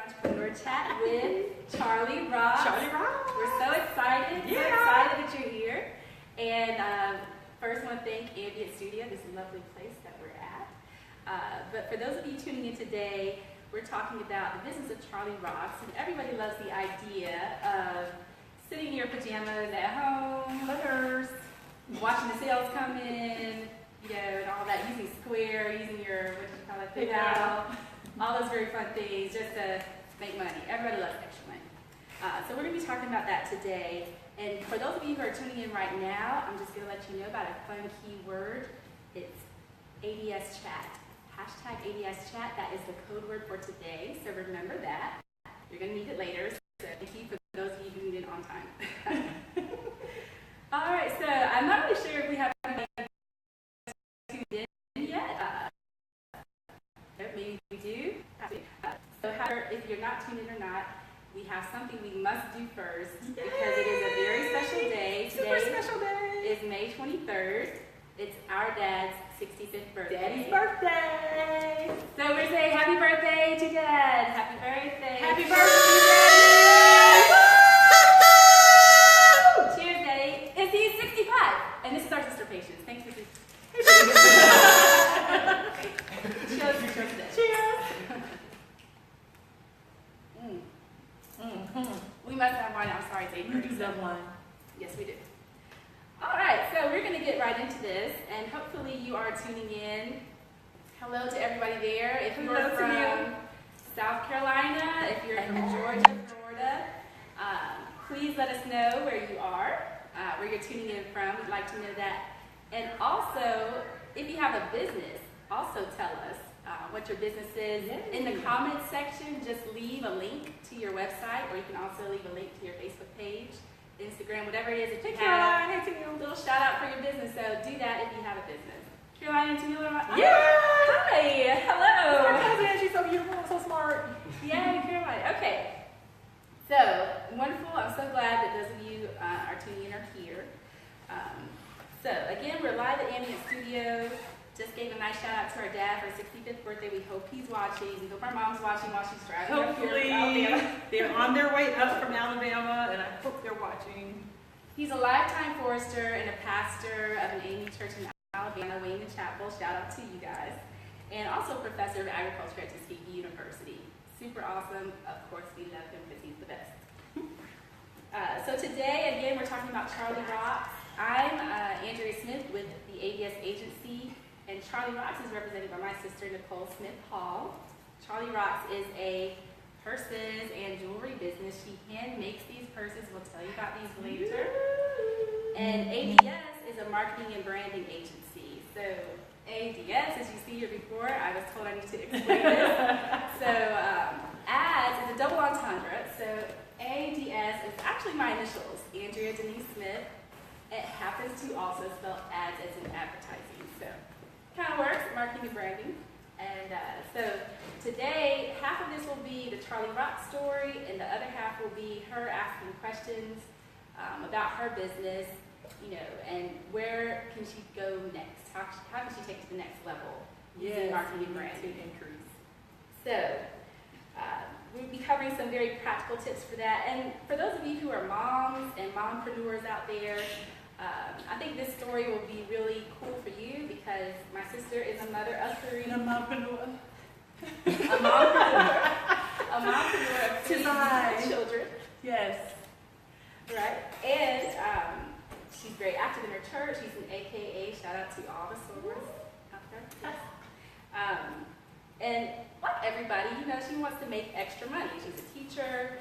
Entrepreneur Chat with Charlie Ross. Charlie Ross. We're so excited. Yeah. So excited that you're here. And first, I want to thank Ambient Studio, this lovely place that we're at. But for those of you tuning in today, we're talking about the business of Charlie Ross. And everybody loves the idea of sitting in your pajamas at home, watching the sales come in, you know, and all that, using Square, using your, what you call it, PayPal, all those very fun things just to make money. Everybody loves extra money. So we're going to be talking about that today. And for those of you who are tuning in right now, I'm just going to let you know about a fun keyword. It's ADS Chat. Hashtag ADS Chat. That is the code word for today. So remember that. You're going to need it later. So thank you for those of you who need it on time. All right. So I'm not really sure if we have anybody tuned in yet. Maybe we do. So however, if you're not tuned in or not, we have something we must do first because it is a very special day. Super special day. Is May 23rd. It's our dad's 65th birthday. Daddy's birthday. So we're saying happy birthday to Dad. Happy birthday. Happy birthday, Daddy. Cheers, Daddy. And he's 65. And this is our sister Patience. Thanks for this. Cheers. Cheers. We must have wine. I'm sorry, it's 8:30. You do love wine. Yes, we do. All right, so we're going to get right into this, and hopefully you are tuning in. Hello to everybody there. If you're Hello to from you. South Carolina, if you're from Georgia, Florida, please let us know where you are, where you're tuning in from. We'd like to know that. And also, if you have a business, also tell us what your business is. In the comments section, just leave a link to your website, or you can also leave a link to your Facebook page, Instagram, whatever it is that you have. Hey, Camille. A little shout out for your business, so do that if you have a business. Caroline and Tamila, Yeah. hi, hello. My cousin, she's so beautiful, so smart. Yay, Caroline. Okay, so wonderful. I'm so glad that those of you are tuning in or here. So again, we're live at Ambient Studio. Just gave a nice shout out to our dad for his 65th birthday. We hope he's watching. We hope our mom's watching while she's driving up here Hopefully, from Alabama. they're on their way up from Alabama, and I hope they're watching. He's a lifetime forester and a pastor of an AME church in Alabama, Wayne and Chapel. Shout out to you guys. And also professor of agriculture at Tuskegee University. Super awesome. Of course, we love him because he's the best. So today, again, we're talking about Charlie Ross. I'm Andrea Smith with the ABS agency. And Charlie Rocks is represented by my sister, Nicole Smith Hall. Charlie Rocks is a purses and jewelry business. She hand makes these purses. We'll tell you about these later. And ADS is a marketing and branding agency. So ADS, as you see here before, I was told I need to explain this. So ADS is a double entendre. So ADS is actually my initials, Andrea Denise Smith. It happens to also spell ads as in advertising. So kind of works, marketing and branding. And so today, half of this will be the Charlie Rock story, and the other half will be her asking questions about her business, you know, and where can she go next? How can she take it to the next level using marketing and branding? Increase. So we'll be covering some very practical tips for that. And for those of you who are moms and mompreneurs out there, I think this story will be really cool for you because my sister is a mother of three. And a mompreneur. A mompreneur of three children. Yes. Right? And she's very active in her church. She's an AKA. Shout out to all the sorors out there. And like everybody, you know, she wants to make extra money. She's a teacher,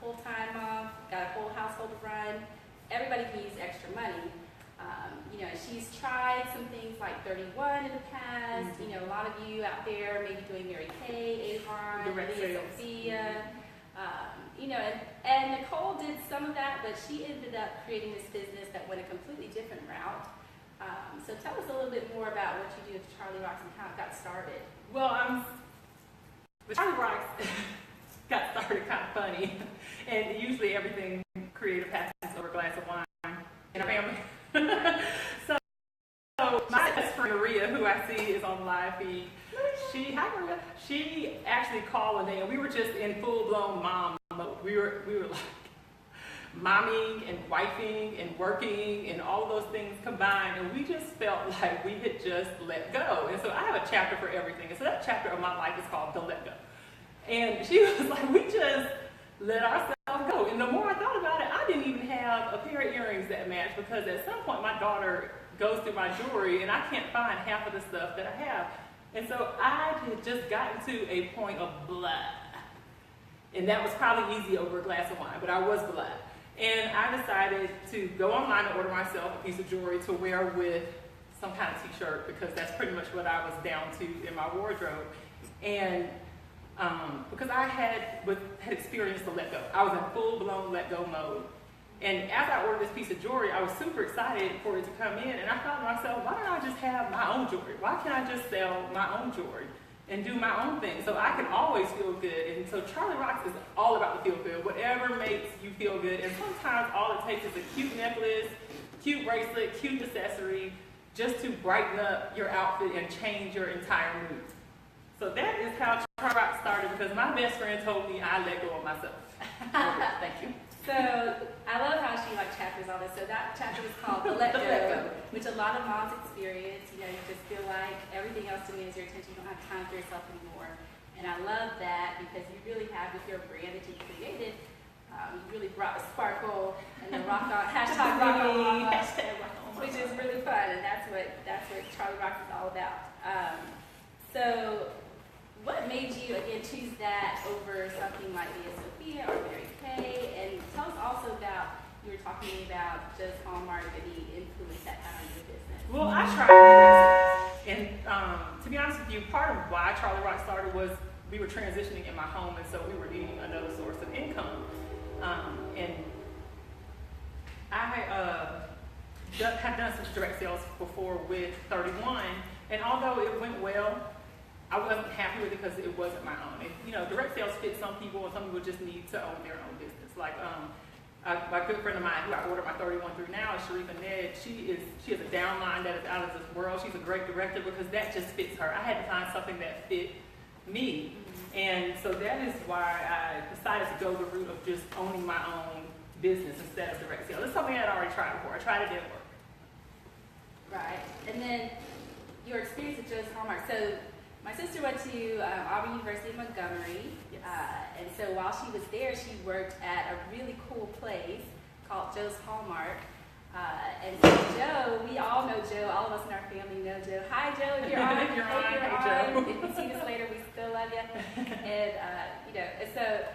full-time mom, got a whole household to run. Everybody can use extra money. You know, she's tried some things like 31 in the past. You know, a lot of you out there may be doing Mary Kay, Avon, Lydia Sophia. You know, and Nicole did some of that, but she ended up creating this business that went a completely different route. So tell us a little bit more about what you do with Charlie Rocks and how it got started. Well, Charlie Rocks got started kind of funny, and usually everything creative happens over a glass of wine in our family. so my best friend Maria, who I see is on the live feed, she actually actually called one day, and we were just in full-blown mom mode. We were like momming and wifing and working and all of those things combined, and we just felt like we had just let go. And so I have a chapter for everything, and so that chapter of my life is called The Let Go. And she was like, we just let ourselves go. And the more I thought about it, I didn't even have a pair of earrings that matched, because at some point my daughter goes through my jewelry and I can't find half of the stuff that I have. And so I had just gotten to a point of blah. And that was probably easy over a glass of wine, but I was blah. And I decided to go online and order myself a piece of jewelry to wear with some kind of t-shirt, because that's pretty much what I was down to in my wardrobe. And because I had experienced the let go. I was in full-blown let go mode. And as I ordered this piece of jewelry, I was super excited for it to come in, and I thought to myself, why don't I just have my own jewelry? Why can't I just sell my own jewelry and do my own thing so I can always feel good? And so Charlie Rocks is all about the feel good, whatever makes you feel good. And sometimes all it takes is a cute necklace, cute bracelet, cute accessory, just to brighten up your outfit and change your entire mood. So that is how Charlie Rocks started, because my best friend told me I let go of myself. Thank you. So I love how she like chapters all this. So that chapter was called The Let Go, which a lot of moms experience. You know, you just feel like everything else demands your attention. You don't have time for yourself anymore. And I love that, because you really have, with your brand that you created, you really brought the sparkle and the rock on, hashtag rock on mama, which is really fun. And that's what Charlie Rocks is all about. So what made you, again, choose that over something like Via Sophia or Mary Kay? And tell us also about, you were talking to me about Joe's Hallmark and the influence that had on your business. Well, I tried direct sales. And to be honest with you, part of why Charlie Rock started was we were transitioning in my home, and so we were needing another source of income. And I had done some direct sales before with 31, and although it went well, I wasn't happy with it because it wasn't my own. And, you know, direct sales fit some people, and some people just need to own their own business. Like my good friend of mine, who I ordered my 31 through now, is Sharifa Ned. She has a downline that is out of this world. She's a great director, because that just fits her. I had to find something that fit me. And so that is why I decided to go the route of just owning my own business instead of direct sales. It's something I had already tried before. I tried it, didn't work. Right. And then your experience with Joe's Hallmark. So my sister went to Auburn University of Montgomery, Yes. And so while she was there, she worked at a really cool place called Joe's Hallmark. And so Joe, we all know Joe, all of us in our family know Joe. Hi Joe, if you're on, If you're on, hey Joe. If you see this later, we still love you. And and so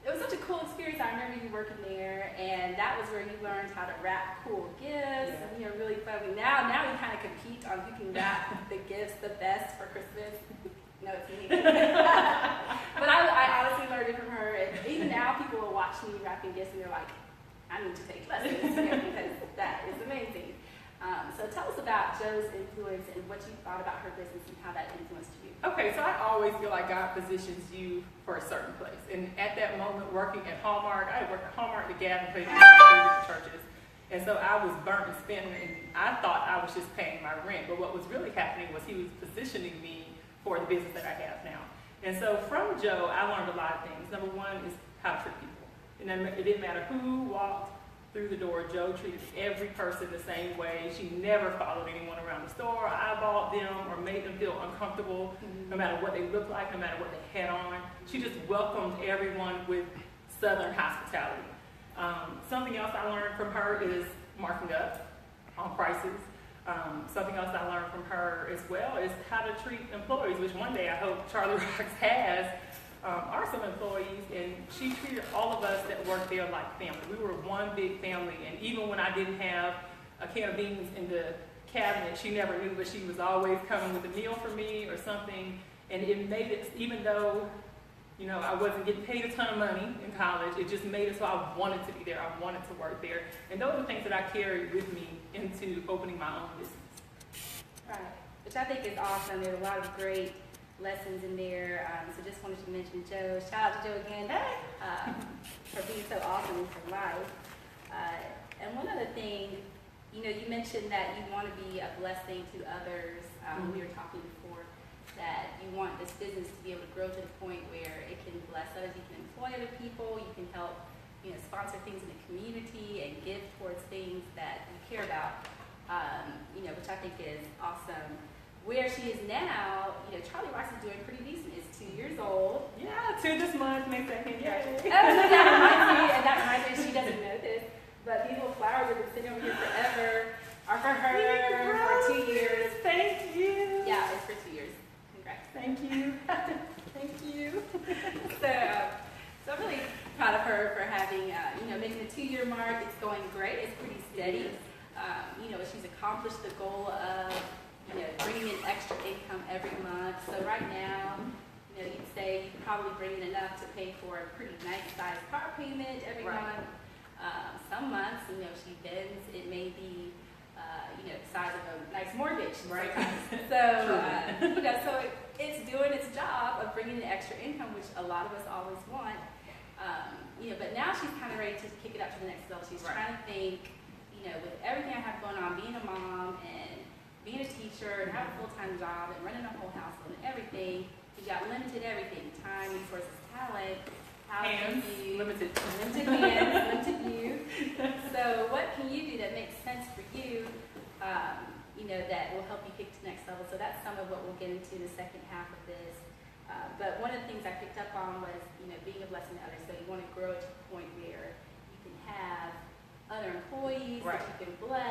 it was such a cool experience. I remember you working there, and that was where you learned how to wrap cool gifts, and really fun. Now we kind of compete on who can wrap the gifts the best for Christmas. No, it's me. But I honestly learned it from her, and even now people will watch me wrapping gifts, and they're like, I need to take lessons, because that is amazing. So tell us about Joe's influence and what you thought about her business and how that influenced you. Okay, so I always feel like God positions you for a certain place. And at that moment, working at Hallmark, I had worked at Hallmark, the Gavin Place, three different churches. And so I was burnt and spent, and I thought I was just paying my rent. But what was really happening was he was positioning me for the business that I have now. And so from Joe, I learned a lot of things. Number one is how to treat people. And then it didn't matter who walked through the door, Joe treated every person the same way. She never followed anyone around the store, eyeballed them, or made them feel uncomfortable, no matter what they looked like, no matter what they had on. She just welcomed everyone with Southern hospitality. Something else I learned from her is marking up on prices. Something else I learned from her as well is how to treat employees, which one day I hope Charlie Rocks has. Are some employees, and she treated all of us that worked there like family. We were one big family, and even when I didn't have a can of beans in the cabinet, she never knew, but she was always coming with a meal for me or something. And it made it, even though, you know, I wasn't getting paid a ton of money in college, it just made it so I wanted to be there. I wanted to work there. And those are the things that I carried with me into opening my own business. Right, which I think is awesome. There's a lot of great lessons in there. So just wanted to mention Joe. Shout out to Joe again for being so awesome in her life. And one other thing, you know, you mentioned that you want to be a blessing to others. We were talking before. that you want this business to be able to grow to the point where it can bless others, you can employ other people, you can help, sponsor things in the community and give towards things that you care about, which I think is awesome. Where she is now, Charlie Rice is doing pretty decent. It's 2 years old. Yeah, 2 this month makes that Oh, yay. that reminds me, she doesn't know this, but these little flowers that have been sitting over here forever are for her for 2 years. Thank you. Yeah, it's for 2 years. Congrats. Thank you. Thank you. So I'm really proud of her for having, making the 2-year mark. It's going great. It's pretty steady. She's accomplished the goal of, bringing in extra income every month. So right now, you'd say you probably bring in enough to pay for a pretty nice sized car payment every Right. month. Some months, she bends, it may be, the size of a nice mortgage. Right. So, so it's doing its job of bringing in extra income, which a lot of us always want. But now she's kind of ready to kick it up to the next level. She's Right. trying to think, with everything I have going on, being a mom and being a teacher and having a full-time job and running a whole household and everything, you got limited everything, time, resources, talent. How Hands, can you, limited. limited hands, limited you. So what can you do that makes sense for you, that will help you kick to the next level? So that's some of what we'll get into in the second half of this. But one of the things I picked up on was, being a blessing to others. So you want to grow it to the point where you can have other employees Right. that you can bless.